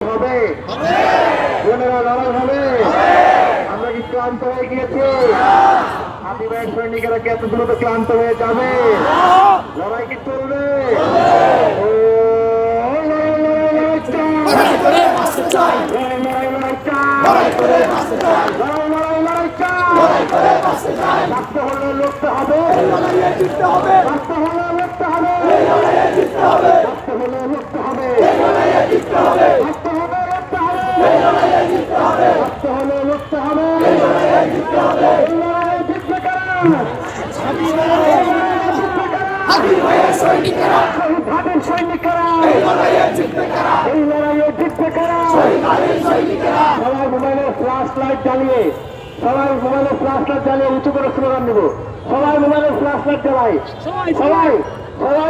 হবে, বোনেরা লড়াই হবে। আমরা কি ক্লান্ত হয়ে গিয়েছি? হাতি ভাইয়ের সৈনিকেরা কি এত দ্রুত ক্লান্ত হয়ে যাবে? লড়াই কি চলবে? রাখতে হলে লড়তে হবে, রাখতে হলে লড়তে হবে, রাখতে হলে লড়তে হবে, রাখতে হলে লড়তে হবে, রাখতে হলে লড়তে হবে। এই লড়াই জিতবে কারা? শহীদ হাবির সৈনিকেরা। এই লড়াইয়ে জিতবে কারা? সবাই মোবাইলের ফ্ল্যাশ লাইট জ্বালিয়ে, সবাই মোবাইলের ফ্ল্যাশ লাইট জ্বালিয়ে উঁচু করে স্লোগান দেবো। সবাই মোবাইলের ফ্ল্যাশ লাইট জ্বালাই, সবাই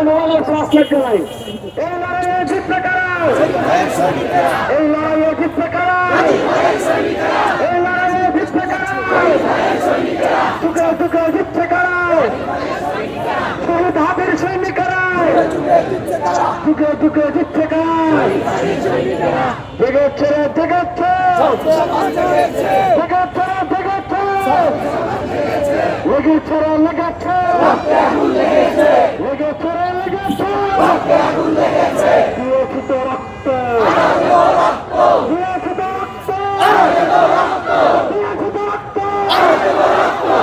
মোবাইলের ফ্ল্যাশ লাইট জ্বালাই। এই লড়াইয়ে জিতবে কারা? এই লড়াইয়ে জিতবে কারা? এই লড়াইয়ে জিতবে কারা? টুকরো টুকরো জিতছে কারা? শহীদ হাবির সৈনিকেরা। টুকরো টুকরো জিতছে কারা? জেগেছে রে জেগেছে, জেগেছে রে জেগেছে, লেগেছে রে লেগেছে, লেগেছে রে লেগেছে, দিয়েছি তো রক্ত, দিয়েছি তো রক্ত, দিয়েছি তো রক্ত,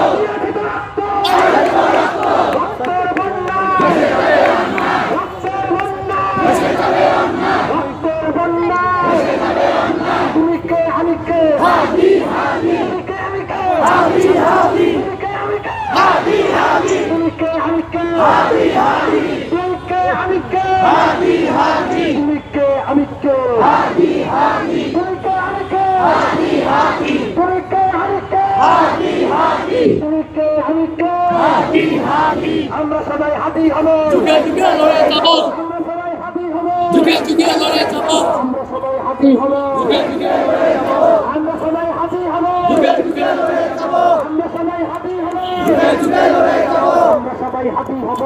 দিয়েছি তো রক্ত, রক্তের বন্যা, রক্তের বন্যা, রক্তের বন্যা। তুমি কে আমি কে? তুমি কে আমি কে? তুমি কে আমি কে? তুমি কে আমি কে? তুমি কে আমি কে? তুমি কে আমি কে? তুমি কে আমি কে? তুমি কে আমি কে? তুমি কে আমি কে? আমরা সবাই হাতি হব, আমরা সবাই হাতি হব, আমরা সবাই হাতি হব, আমরা সবাই হাতি হব, আমরা সবাই হাতি হব, আমরা সবাই হাতি হব,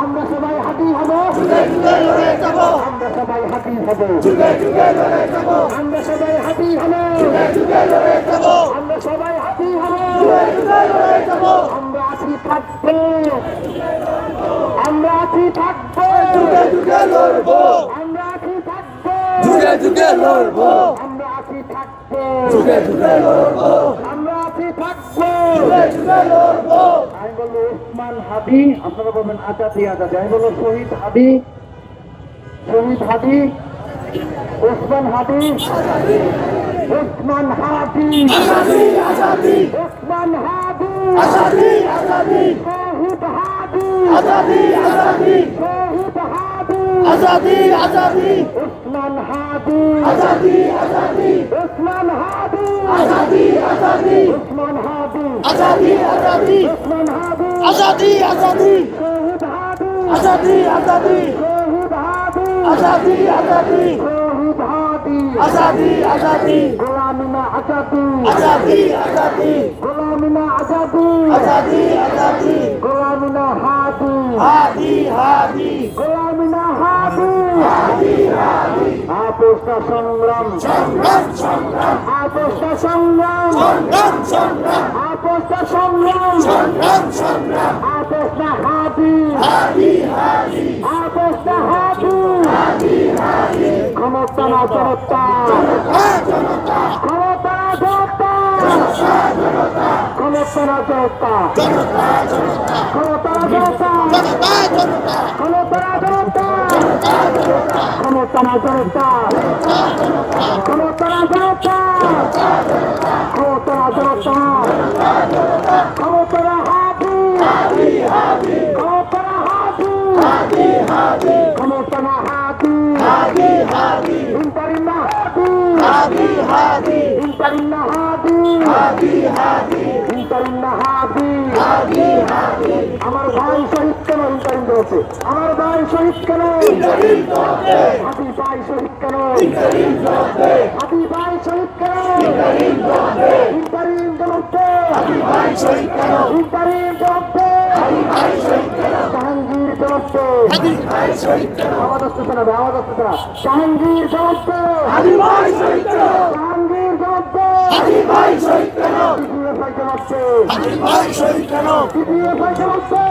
আমরা সবাই হাতি হব, আমরা সবাই হাতি হব, আমরা সবাই হাতি হব, আমরা সবাই হাতি হব, আমরা আছি থাকবো, আমরা আছি থাকবো, আমরা আছি থাকবো, আমরা আছি থাকবো, আমরা আছি থাকবো। আমি বলবো ওসমান হাদি, আপনারা বলবেন আজাদি আজাদি। আমি বলবো শহীদ হাদি, শহীদ হাদি, ওসমান হাদি, ওসমান হাদি, ওসমান হাদি, শহীদ হাদি, শহীদ হাদি, ওসমান হাদি, ওসমান হাদি, ওসমান হাদি, ওসমান হাদি, শহীদ হাদি, শহীদ হাদি, গোলামিনা আজাদি, গোলামিনা আজাদি, গোলামিনা হাদি, গোলামিনা হাদি। আপোষটা সংগ্রাম, আপোষটা সংগ্রাম, আপোষটা সংগ্রাম, আপোষটা হাদি, আপোষটা হাদি। ক্ষমতা না জনতা, ক্ষমতা না জনতা, ক্ষমতা না জনতা, ক্ষমতা না জনতা, ক্ষমতা না জনতা, ক্ষমতা না জনতা, ক্ষমতা না জনতা, ক্ষমতা না জনতা, ক্ষমতা না হাদি, ক্ষমতা না হাদি, ক্ষমতা না হাদি, ইন্টারিম না হাদি, ইন্টারিম না হাদি, ইন্টারিম না হাদি। আমার ভাই শহীদ কেন ইন্টারিম হচ্ছে? আমার ভাই শহীদ কেন? হাদি ভাই শহীদ কেন? হাদি ভাই শহীদ কেন? ইন্টারিম জবাব দে, ইন্টারিম জবাব দে। জাহাঙ্গীর জবাবতে আওয়াজ আসতেছে না, আওয়াজ আসতেছে না। জাহাঙ্গীর জবাবতে জাহাঙ্গীর জবাবতে জবাবতে